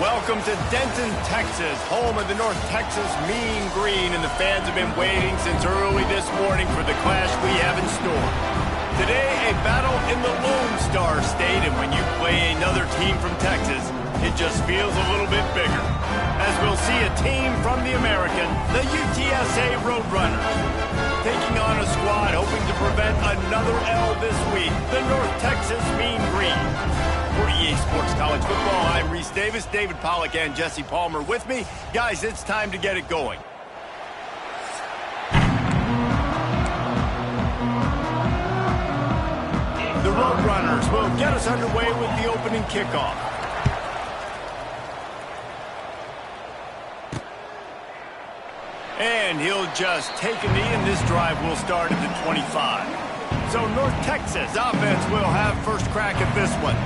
Welcome to Denton, Texas, home of the North Texas Mean Green, and the fans have been waiting since early this morning for the clash we have in store. Today, a battle in the Lone Star State, and when you play another team from Texas, it just feels a little bit bigger. As we'll see a team from the American, the UTSA Roadrunners, taking on a squad hoping to prevent another L this week, the North Texas Mean Green. For EA Sports College Football, I'm Reese Davis, David Pollack, and Jesse Palmer with me. Guys, it's time to get it going. The Roadrunners will get us underway with the opening kickoff. And he'll just take a knee, and this drive will start at the 25. So North Texas offense will have first crack at this one.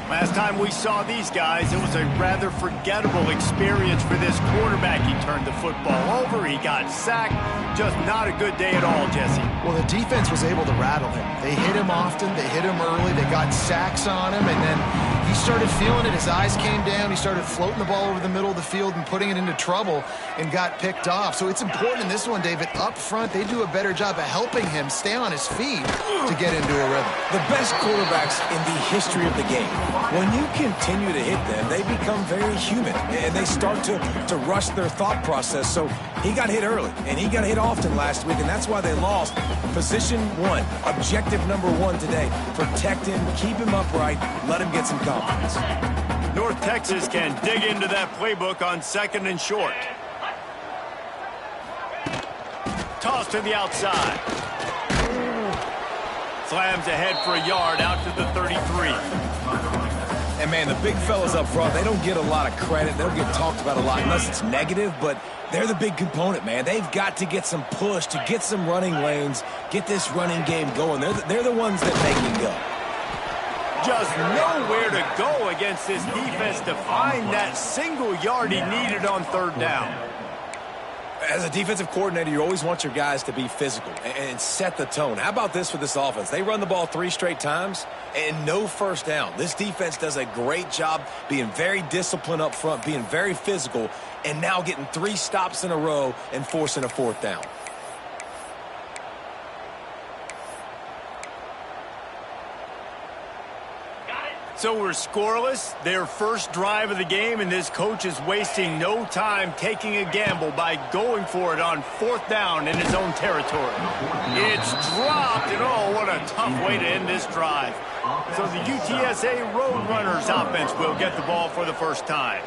Last time we saw these guys, it was a rather forgettable experience for this quarterback. He turned the football over, he got sacked. Just not a good day at all, Jesse. Well, the defense was able to rattle him. They hit him often, they hit him early, they got sacks on him, and then he started feeling it. His eyes came down, he started floating the ball over the middle of the field and putting it into trouble and got picked off. So it's important in this one, David, up front, they do a better job of helping him stay on his feet to get into a rhythm. The best quarterbacks in the history of the game, when you continue to hit them, they become very human, and they start to rush their thought process. So he got hit early, and he got hit often last week, and that's why they lost. Position one, objective number one today, protect him, keep him upright, let him get some confidence. North Texas can dig into that playbook on second and short. Toss to the outside. Slams ahead for a yard out to the 33. And, man, the big fellas up front, they don't get a lot of credit. They don't get talked about a lot unless it's negative, but they're the big component, man. They've got to get some push, to get some running lanes, get this running game going. They're the ones that make it go. Just nowhere to go against this defense to find that single yard he needed on third down. As a defensive coordinator, you always want your guys to be physical and set the tone. How about this for this offense? They run the ball 3 straight times and no first down. This defense does a great job being very disciplined up front, being very physical, and now getting 3 stops in a row and forcing a fourth down. So we're scoreless, their first drive of the game, and this coach is wasting no time taking a gamble by going for it on fourth down in his own territory. It's dropped, and oh, what a tough way to end this drive. So the UTSA Roadrunners offense will get the ball for the first time.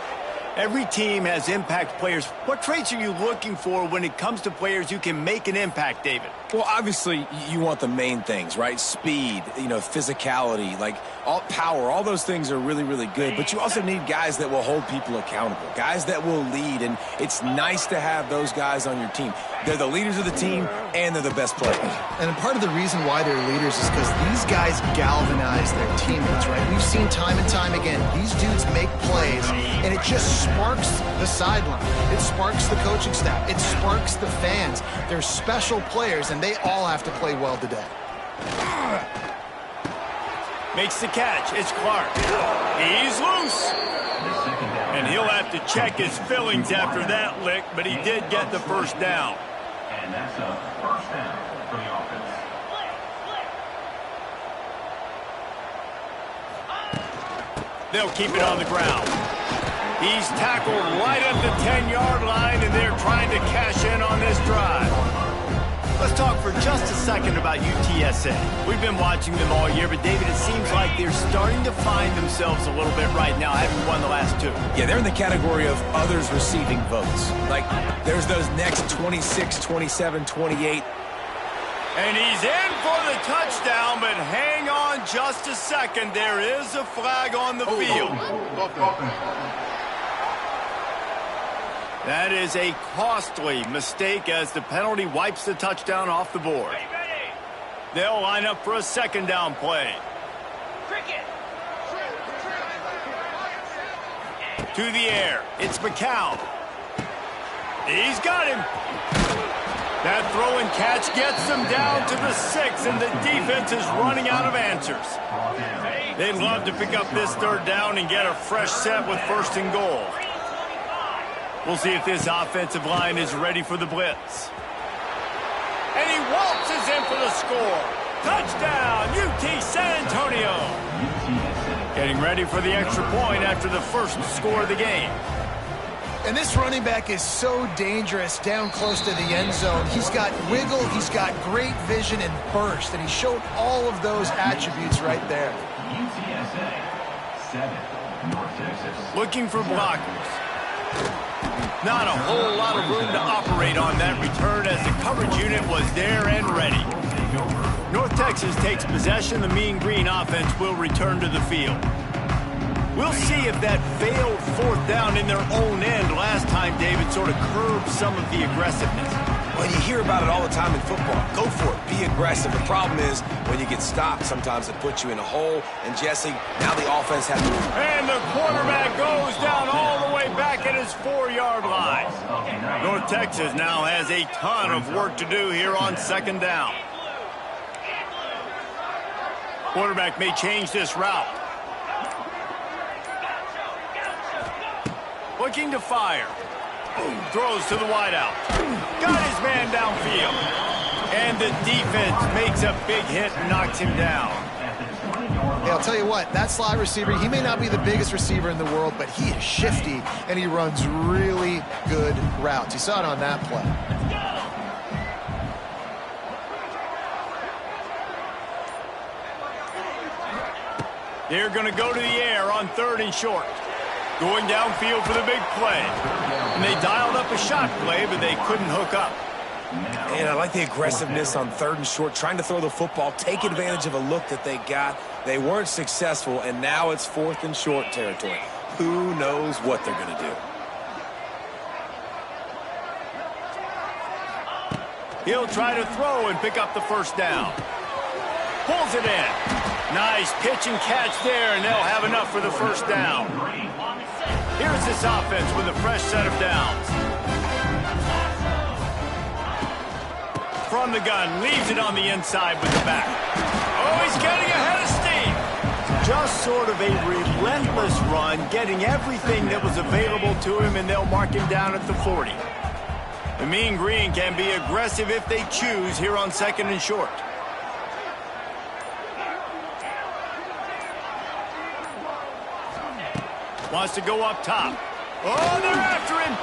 Every team has impact players. What traits are you looking for when it comes to players who can make an impact, David? Well, obviously, you want the main things, right? Speed, physicality, like all power, all those things are really, really good. But you also need guys that will hold people accountable, guys that will lead, and it's nice to have those guys on your team. They're the leaders of the team, and they're the best players. And part of the reason why they're leaders is because these guys galvanize their teammates, right? We've seen time and time again, these dudes make plays, and it just sparks the sideline. It sparks the coaching staff. It sparks the fans. They're special players, and they all have to play well today. Makes the catch. It's Clark. He's loose. And he'll have to check his fillings after that lick, but he did get the first down. And that's a first down for the offense. They'll keep it on the ground. He's tackled right at the 10-yard line, and they're trying to cash in on this drive. Let's talk for just a second about UTSA. We've been watching them all year, but David, it seems like they're starting to find themselves a little bit right now, having won the last 2. Yeah, they're in the category of others receiving votes. Like, there's those next 26, 27, 28. And he's in for the touchdown, but hang on just a second. There is a flag on the field. That is a costly mistake as the penalty wipes the touchdown off the board. They'll line up for a second down play. To the air. It's McCown. He's got him. That throw and catch gets them down to the 6, and the defense is running out of answers. They'd love to pick up this third down and get a fresh set with 1st and goal. We'll see if this offensive line is ready for the blitz. And he waltzes in for the score. Touchdown, UT San Antonio. Getting ready for the extra point after the first score of the game. And this running back is so dangerous down close to the end zone. He's got wiggle, he's got great vision and burst, and he showed all of those attributes right there. UTSA 7, North Texas. Looking for blockers. Not a whole lot of room to operate on that return as the coverage unit was there and ready. North Texas takes possession. The Mean Green offense will return to the field. We'll see if that failed 4th down in their own end last time, David, sort of curbed some of the aggressiveness. Well, you hear about it all the time in football. Go for it. Be aggressive. The problem is when you get stopped, sometimes it puts you in a hole. And, Jesse, now the offense has to... And the quarterback goes down all the way back at his 4-yard line. North Texas now has a ton of work to do here on 2nd down. Quarterback may change this route. Looking to fire. Throws to the wideout. Got his man downfield. And the defense makes a big hit and knocks him down. Hey, I'll tell you what, that slot receiver, he may not be the biggest receiver in the world, but he is shifty, and he runs really good routes. You saw it on that play. They're going to go to the air on 3rd and short. Going downfield for the big play. And they dialed up a shot play, but they couldn't hook up. And I like the aggressiveness on 3rd and short, trying to throw the football, take advantage of a look that they got. They weren't successful, and now it's 4th and short territory. Who knows what they're going to do? He'll try to throw and pick up the 1st down. Pulls it in. Nice pitch and catch there, and they'll have enough for the 1st down. Here's this offense with a fresh set of downs. From the gun, leaves it on the inside with the back. Oh, he's getting ahead of steam. Just sort of a relentless run, getting everything that was available to him, and they'll mark him down at the 40. The Mean Green can be aggressive if they choose here on 2nd and short. Wants to go up top. Oh, they're after him.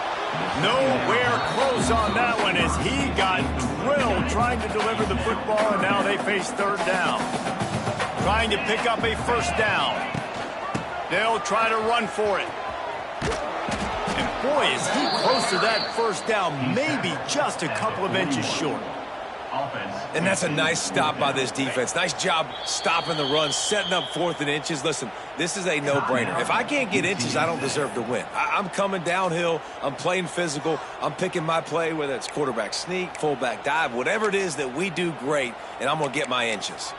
Nowhere close on that one as he got drilled trying to deliver the football, and now they face 3rd down. Trying to pick up a 1st down. They'll try to run for it. And boy, is he close to that 1st down, maybe just a couple of inches short. And that's a nice stop by this defense. Nice job stopping the run, setting up 4th and inches. Listen, this is a no-brainer. If I can't get inches, I don't deserve to win. I'm coming downhill. I'm playing physical. I'm picking my play, whether it's quarterback sneak, fullback dive, whatever it is that we do great, and I'm going to get my inches.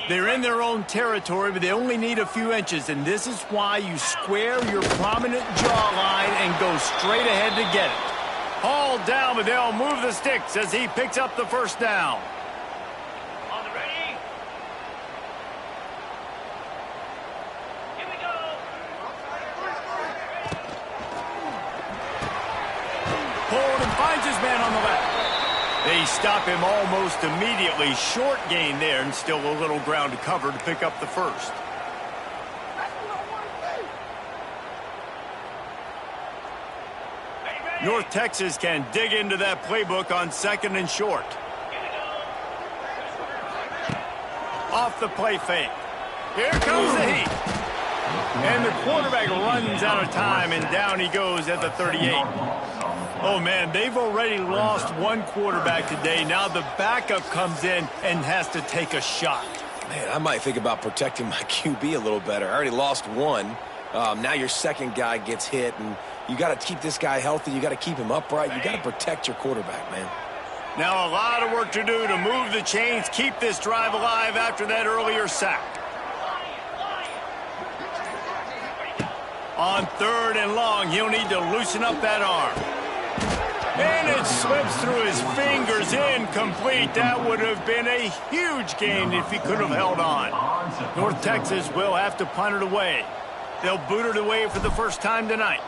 They're in their own territory, but they only need a few inches, and this is why you square your prominent jawline and go straight ahead to get it. Hauled down, but they'll move the sticks as he picks up the 1st down. On the ready? Here we go. Pulled and finds his man on the left. They stop him almost immediately. Short gain there, and still a little ground to cover to pick up the 1st. North Texas can dig into that playbook on 2nd and short. Off the play fake. Here comes the heat. And the quarterback runs out of time, and down he goes at the 38. Oh, man, they've already lost one quarterback today. Now the backup comes in and has to take a shot. Man, I might think about protecting my QB a little better. I already lost one. Now your 2nd guy gets hit, and you got to keep this guy healthy. You got to keep him upright. You got to protect your quarterback, man. Now a lot of work to do to move the chains, keep this drive alive after that earlier sack. On 3rd and long, he'll need to loosen up that arm. And it slips through his fingers, incomplete. That would have been a huge gain if he could have held on. North Texas will have to punt it away. They'll boot it away for the first time tonight.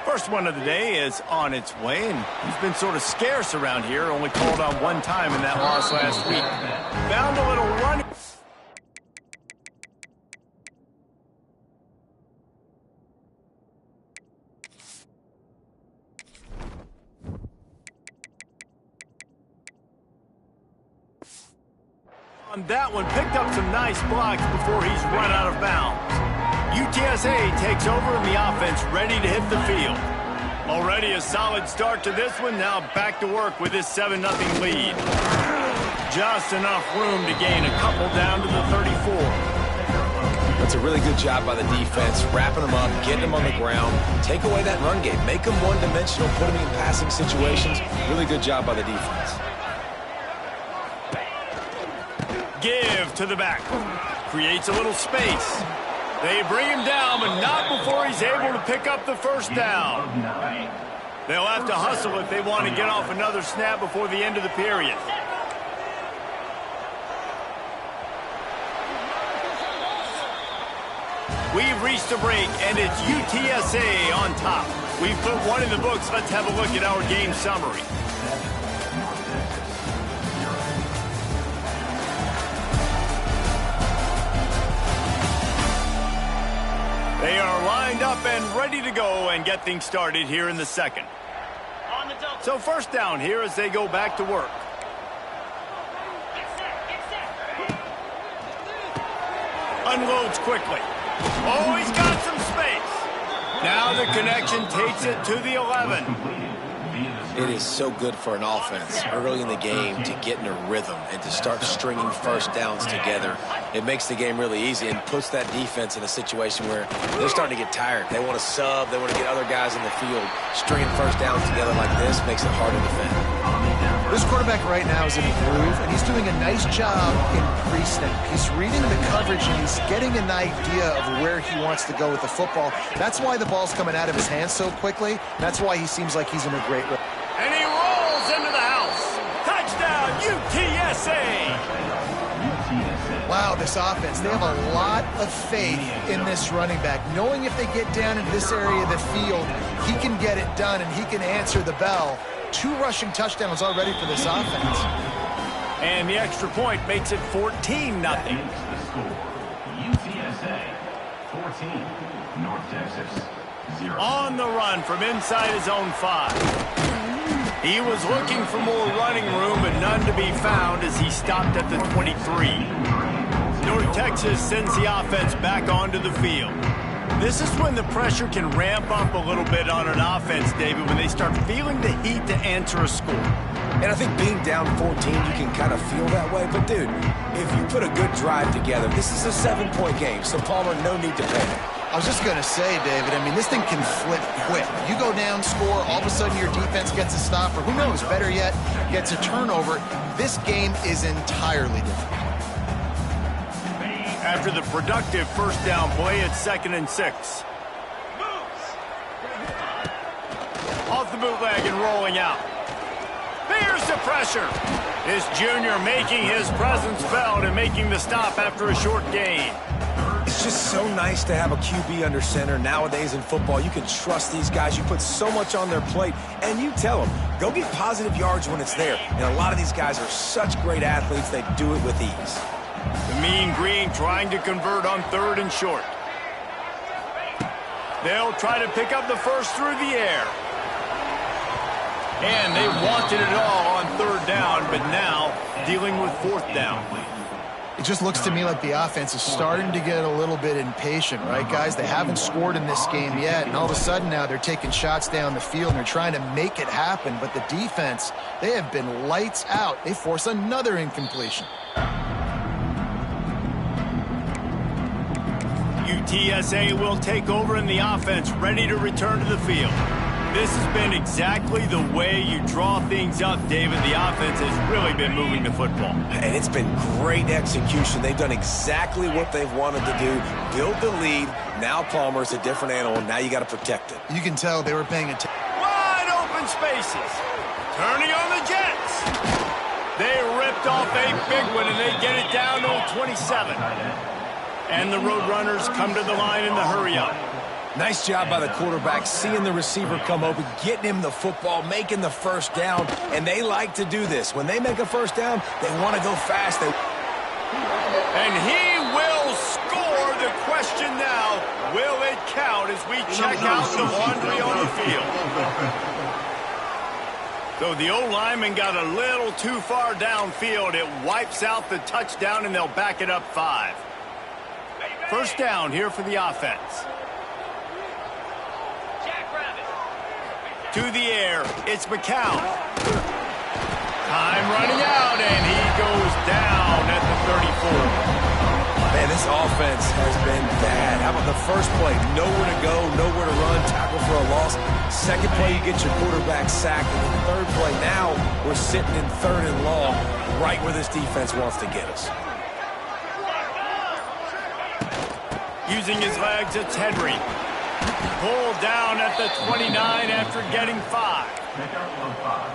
First one of the day is on its way, and he's been sort of scarce around here, only called on one time in that loss last week. Found a little run. On that one, picked up some nice blocks before he's run out of bounds. UTSA takes over in the offense, ready to hit the field. Already a solid start to this one, now back to work with this 7-0 lead. Just enough room to gain a couple down to the 34. That's a really good job by the defense, wrapping them up, getting them on the ground, take away that run game, make them one-dimensional, put them in passing situations. Really good job by the defense. Give to the back. Creates a little space. They bring him down, but not before he's able to pick up the first down. They'll have to hustle if they want to get off another snap before the end of the period. We've reached a break, and it's UTSA on top. We've put one in the books. Let's have a look at our game summary. They are lined up and ready to go and get things started here in the second. So first down here as they go back to work. Unloads quickly. Oh, he's got some space. Now the connection takes it to the 11. It is so good for an offense early in the game to get in a rhythm and to start stringing first downs together. It makes the game really easy and puts that defense in a situation where they're starting to get tired. They want to sub. They want to get other guys in the field. Stringing first downs together like this makes it hard to defend. This quarterback right now is in a groove, and he's doing a nice job in pre-snap. He's reading the coverage, and he's getting an idea of where he wants to go with the football. That's why the ball's coming out of his hands so quickly. That's why he seems like he's in a great rhythm. And he rolls into the house. Touchdown, UTSA! Wow, this offense, they have a lot of faith in this running back. Knowing if they get down into this area of the field, he can get it done and he can answer the bell. 2 rushing touchdowns already for this offense. And the extra point makes it 14-0. UTSA 14, North Texas 0. On the run from inside his own 5. He was looking for more running room, but none to be found as he stopped at the 23. North Texas sends the offense back onto the field. This is when the pressure can ramp up a little bit on an offense, David, when they start feeling the heat to answer a score. And I think being down 14, you can kind of feel that way. But, dude, if you put a good drive together, this is a 7-point game, so Palmer, no need to panic. I was just going to say, David, I mean, this thing can flip quick. You go down, score, all of a sudden your defense gets a stop, or who knows, better yet, gets a turnover. This game is entirely different. After the productive first down play, it's 2nd and 6. Off the bootleg and rolling out. There's the pressure. This junior making his presence felt and making the stop after a short gain. It's just so nice to have a QB under center. Nowadays in football, you can trust these guys. You put so much on their plate, and you tell them, go get positive yards when it's there. And a lot of these guys are such great athletes, they do it with ease. The Mean Green trying to convert on 3rd and short. They'll try to pick up the first through the air. And they wanted it all on 3rd down, but now dealing with 4th down. It just looks to me like the offense is starting to get a little bit impatient, right, guys? They haven't scored in this game yet, and all of a sudden now they're taking shots down the field and they're trying to make it happen. But the defense, they have been lights out. They force another incompletion. UTSA will take over in the offense, ready to return to the field. This has been exactly the way you draw things up, David. The offense has really been moving the football. And it's been great execution. They've done exactly what they've wanted to do. Build the lead. Now Palmer's a different animal. Now you got to protect it. You can tell they were paying attention. Wide open spaces. Turning on the Jets. They ripped off a big one, and they get it down to 27. And the Roadrunners come to the line in the hurry-up. Nice job by the quarterback, seeing the receiver come open, getting him the football, making the first down, and they like to do this. When they make a first down, they want to go fast. And he will score. The question now, will it count as we check out the laundry on the field? So the O-lineman got a little too far downfield. It wipes out the touchdown, and they'll back it up 5. First down here for the offense. To the air, it's McCown. Time running out, and he goes down at the 34. Man, this offense has been bad. How about the first play? Nowhere to go, nowhere to run, tackle for a loss. Second play, you get your quarterback sacked. And the third play, now we're sitting in 3rd and long, right where this defense wants to get us. Using his legs, it's Henry. Pulled down at the 29 after getting 5.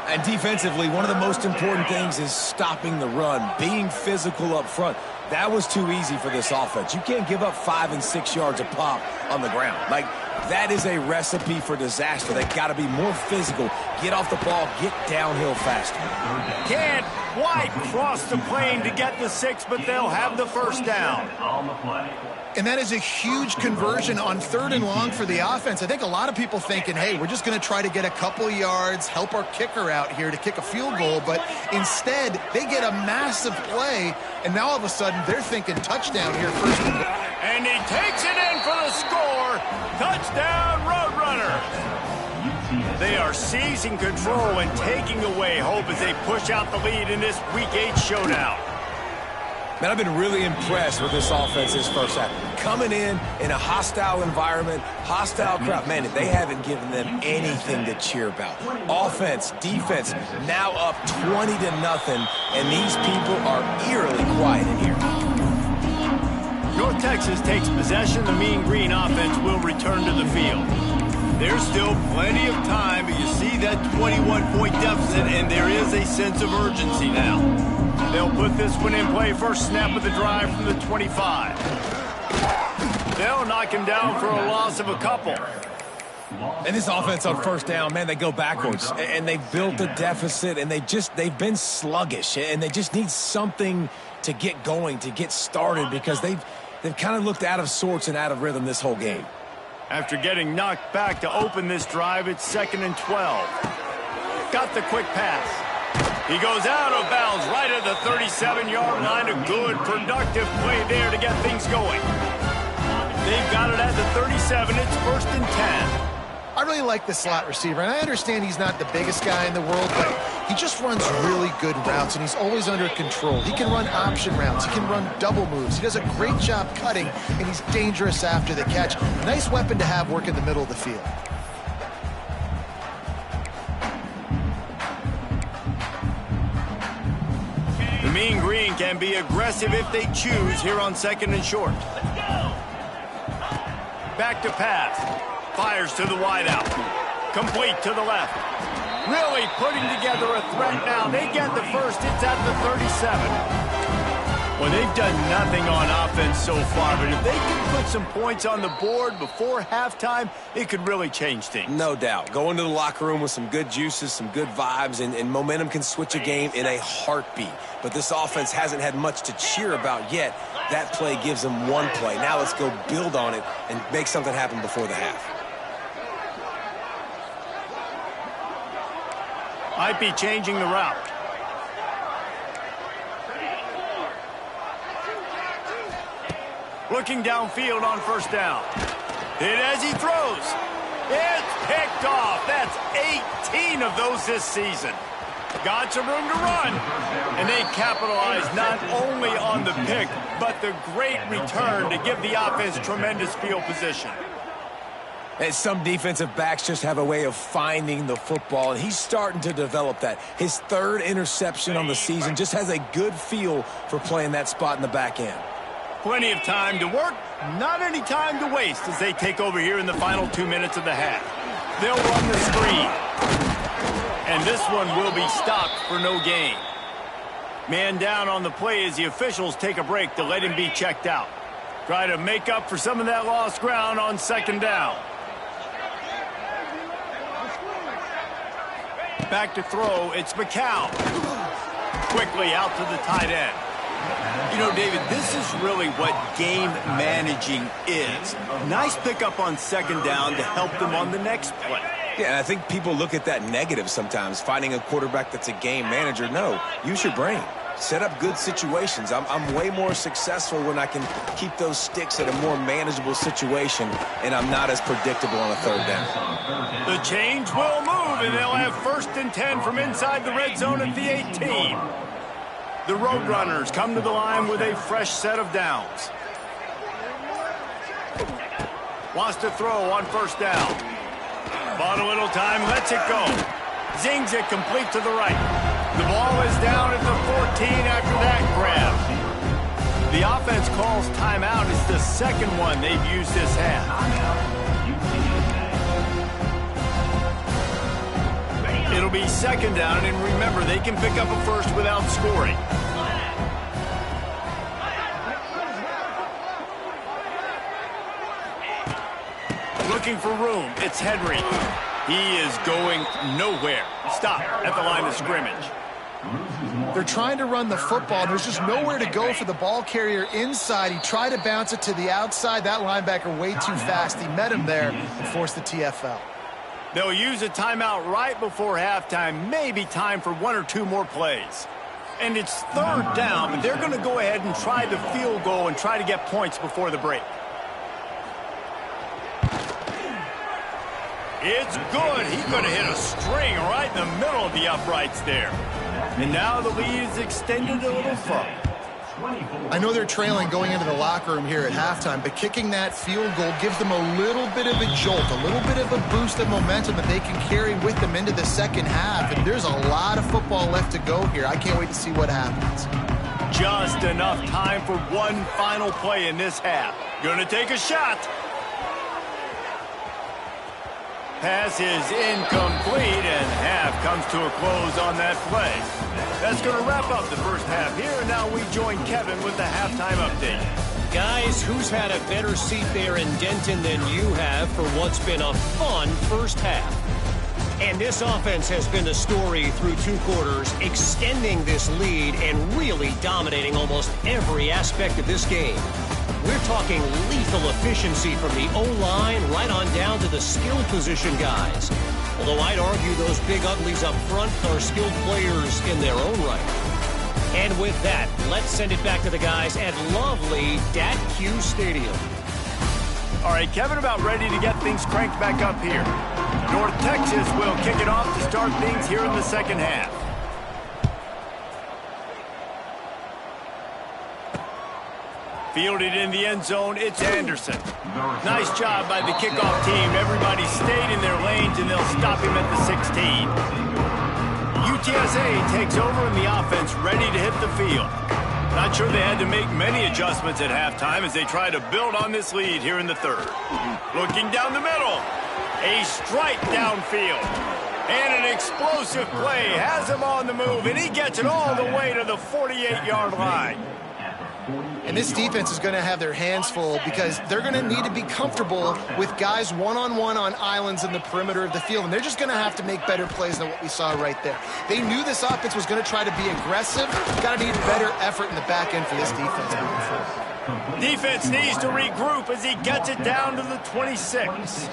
And defensively, one of the most important things is stopping the run, being physical up front. That was too easy for this offense. You can't give up 5 and 6 yards a pop on the ground. Like, that is a recipe for disaster. They've got to be more physical, get off the ball, get downhill faster. Can't quite cross the plane to get the 6, but they'll have the first down. And that is a huge conversion on 3rd and long for the offense. I think a lot of people thinking, hey, we're just going to try to get a couple yards, help our kicker out here to kick a field goal. But instead, they get a massive play, and now all of a sudden they're thinking touchdown here first and goal. And he takes it in for the score. Touchdown, Roadrunner. They are seizing control and taking away hope as they push out the lead in this Week 8 showdown. Man, I've been really impressed with this offense this first half. Coming in a hostile environment, hostile crowd. Man, they haven't given them anything to cheer about. Offense, defense, now up 20-0, and these people are eerily quiet in here. North Texas takes possession. The Mean Green offense will return to the field. There's still plenty of time, but you see that 21-point deficit, and there is a sense of urgency now. They'll put this one in play. First snap of the drive from the 25. They'll knock him down for a loss of a couple. And this offense on first down, man, they go backwards. And they built a deficit, and they've been sluggish. And they just need something to get going, to get started, because they've kind of looked out of sorts and out of rhythm this whole game. After getting knocked back to open this drive, it's 2nd and 12. Got the quick pass. He goes out of bounds right at the 37-yard line. A good, productive play there to get things going. They've got it at the 37. It's 1st and 10. I really like the slot receiver, and I understand he's not the biggest guy in the world, but he just runs really good routes, and he's always under control. He can run option routes. He can run double moves. He does a great job cutting, and he's dangerous after the catch. Nice weapon to have work in the middle of the field. The Mean Green can be aggressive if they choose here on 2nd and short. Back to pass. Fires to the wideout. Complete to the left. Really putting together a threat now. They get the first. It's at the 37. Well, they've done nothing on offense so far, but if they can put some points on the board before halftime, it could really change things. No doubt. Go into the locker room with some good juices, some good vibes, and momentum can switch a game in a heartbeat. But this offense hasn't had much to cheer about yet. That play gives them one play. Now let's go build on it and make something happen before the half. Might be changing the route. Looking downfield on first down. Hit as he throws. It's picked off. That's 18 of those this season. Got some room to run. And they capitalize not only on the pick, but the great return to give the offense tremendous field position. And some defensive backs just have a way of finding the football, and he's starting to develop that. His 3rd interception on the season, just has a good feel for playing that spot in the back end. Plenty of time to work, not any time to waste as they take over here in the final 2 minutes of the half. They'll run the screen. And this one will be stopped for no gain. Man down on the play as the officials take a break to let him be checked out. Try to make up for some of that lost ground on second down. Back to throw, it's McCown. Quickly out to the tight end. You know, David, this is really what game managing is. Nice pickup on second down to help them on the next play. Yeah, and I think people look at that negative sometimes, finding a quarterback that's a game manager. No, use your brain. Set up good situations. I'm way more successful when I can keep those sticks at a more manageable situation, and I'm not as predictable on a third down. The change will move, and they'll have 1st and 10 from inside the red zone at the 18. The Roadrunners come to the line with a fresh set of downs. Wants to throw on 1st down. Bought a little time, lets it go. Zings it complete to the right. The ball is down at the 14 after that grab. The offense calls timeout. It's the second one they've used this half. It'll be 2nd down, and remember, they can pick up a first without scoring. Looking for room. It's Henry. He is going nowhere. Stop at the line of scrimmage. They're trying to run the football. There's just nowhere to go for the ball carrier inside. He tried to bounce it to the outside. That linebacker way too fast. He met him there and forced the TFL. They'll use a timeout right before halftime. Maybe time for 1 or 2 more plays. And it's 3rd down, but they're going to go ahead and try the field goal and try to get points before the break. It's good. He's going to hit a string right in the middle of the uprights there. And now the lead is extended a little further. I know they're trailing going into the locker room here at halftime, but kicking that field goal gives them a little bit of a jolt, a little bit of a boost of momentum that they can carry with them into the second half. And there's a lot of football left to go here. I can't wait to see what happens. Just enough time for one final play in this half. Going to take a shot. Pass is incomplete, and half comes to a close on that play. That's going to wrap up the first half here, and now we join Kevin with the halftime update. Guys, who's had a better seat there in Denton than you have for what's been a fun first half? And this offense has been the story through 2 quarters, extending this lead and really dominating almost every aspect of this game. We're talking lethal efficiency from the O-line right on down to the skill position guys. Although I'd argue those big uglies up front are skilled players in their own right. And with that, let's send it back to the guys at lovely Dat-Q Stadium. All right, Kevin, about ready to get things cranked back up here. North Texas will kick it off to start things here in the second half. Fielded in the end zone, it's Anderson. Nice job by the kickoff team. Everybody stayed in their lanes, and they'll stop him at the 16. UTSA takes over in the offense, ready to hit the field. Not sure they had to make many adjustments at halftime as they try to build on this lead here in the third. Looking down the middle. A strike downfield. And an explosive play has him on the move, and he gets it all the way to the 48-yard line. And this defense is going to have their hands full because they're going to need to be comfortable with guys one-on-one on islands in the perimeter of the field. And they're just going to have to make better plays than what we saw right there. They knew this offense was going to try to be aggressive. Got to need better effort in the back end for this defense moving forward. Defense needs to regroup as he gets it down to the 26.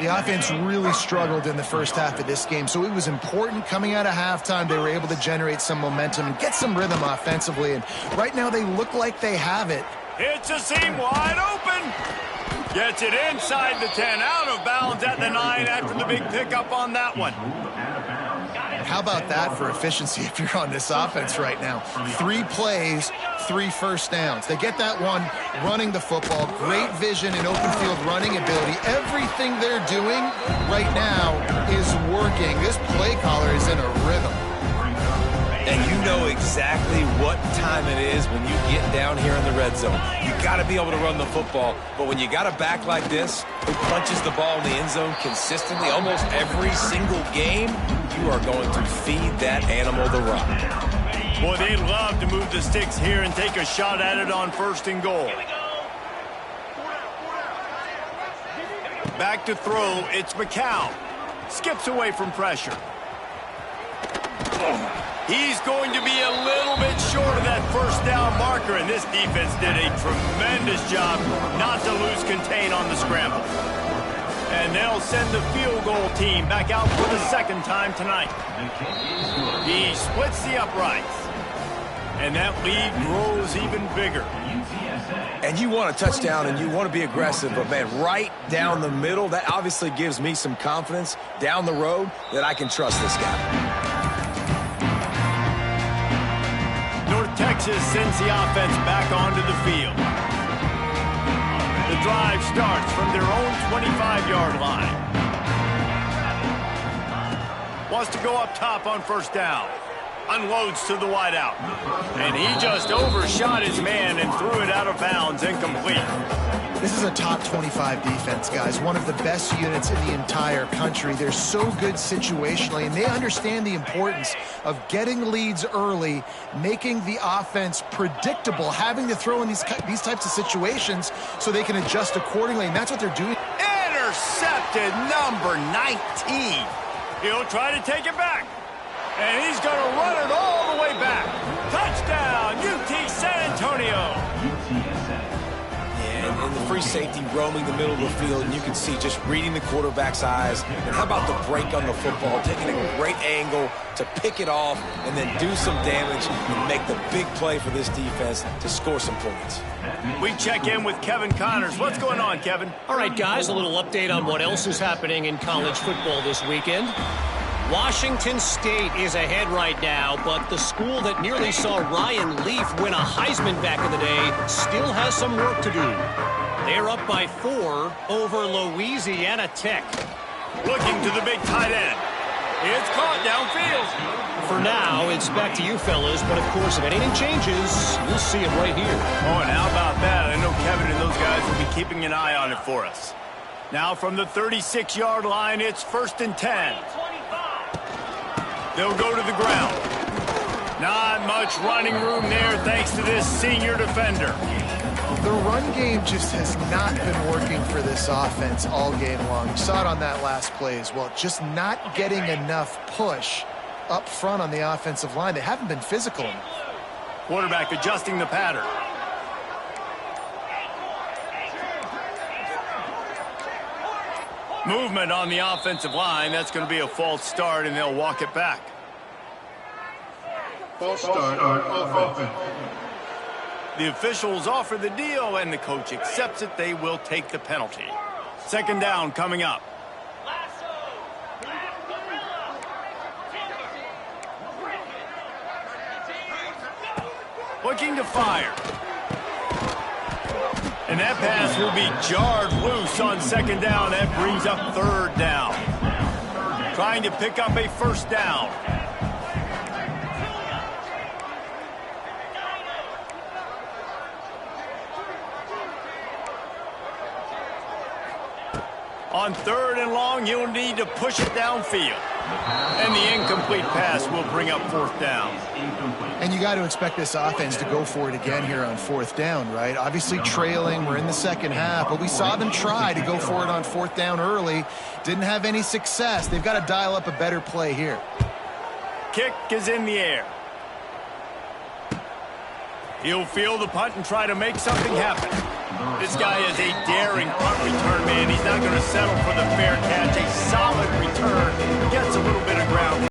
The offense really struggled in the first half of this game, so it was important coming out of halftime. They were able to generate some momentum and get some rhythm offensively, and right now they look like they have it. Hits a seam wide open. Gets it inside the 10, out of bounds at the 9 after the big pickup on that one. How about that for efficiency if you're on this offense right now? 3 plays, 3 first downs. They get that one running the football, great vision and open field running ability. Everything they're doing right now is working. This play caller is in a rhythm. And you know exactly what time it is when you get down here in the red zone. You got to be able to run the football, but when you got a back like this who punches the ball in the end zone consistently almost every single game, you are going to feed that animal the rock. Boy, they'd love to move the sticks here and take a shot at it on 1st and goal. Back to throw, it's McCown. Skips away from pressure. He's going to be a little bit short of that 1st down marker, and this defense did a tremendous job not to lose contain on the scramble. And they'll send the field goal team back out for the 2nd time tonight. He splits the uprights, and that lead grows even bigger. And you want a touchdown and you want to be aggressive, but man, right down the middle, that obviously gives me some confidence down the road that I can trust this guy. North Texas sends the offense back onto the field. The drive starts from their own 25-yard line. Wants to go up top on 1st down. Unloads to the wideout. And he just overshot his man and threw it out of bounds, incomplete. This is a top 25 defense, guys. One of the best units in the entire country. They're so good situationally, and they understand the importance of getting leads early, making the offense predictable, having to throw in these types of situations so they can adjust accordingly, and that's what they're doing. Intercepted, number 19. He'll try to take it back. And he's going to run it all the way back. Touchdown, UT San Antonio. Yeah, and the free safety roaming the middle of the field, and you can see just reading the quarterback's eyes. And how about the break on the football, taking a great angle to pick it off and then do some damage and make the big play for this defense to score some points. We check in with Kevin Connors. What's going on, Kevin? All right, guys, a little update on what else is happening in college football this weekend. Washington State is ahead right now, but the school that nearly saw Ryan Leaf win a Heisman back in the day still has some work to do. They're up by 4 over Louisiana Tech. Looking to the big tight end. It's caught downfield. For now, it's back to you fellas, but of course, if anything changes, you'll see it right here. Oh, and how about that? I know Kevin and those guys will be keeping an eye on it for us. Now from the 36-yard line, it's 1st and 10. They'll go to the ground. Not much running room there thanks to this senior defender. The run game just has not been working for this offense all game long. You saw it on that last play as well. Just not getting enough push up front on the offensive line. They haven't been physical enough. Quarterback adjusting the pattern. Movement on the offensive line. That's going to be a false start, and they'll walk it back. False start on offense. The officials offer the deal, and the coach accepts it. They will take the penalty. 2nd down coming up. Looking to fire. And that pass will be jarred loose on 2nd down. That brings up 3rd down. Trying to pick up a 1st down. On 3rd and long, he'll need to push it downfield. And the incomplete pass will bring up 4th down. And you got to expect this offense to go for it again here on 4th down, right? Obviously trailing, we're in the 2nd half, but we saw them try to go for it on 4th down early. Didn't have any success. They've got to dial up a better play here. Kick is in the air. He'll field the punt and try to make something happen. This guy is a daring punt return man. He's not going to settle for the fair catch. A solid return. Gets a little bit of ground.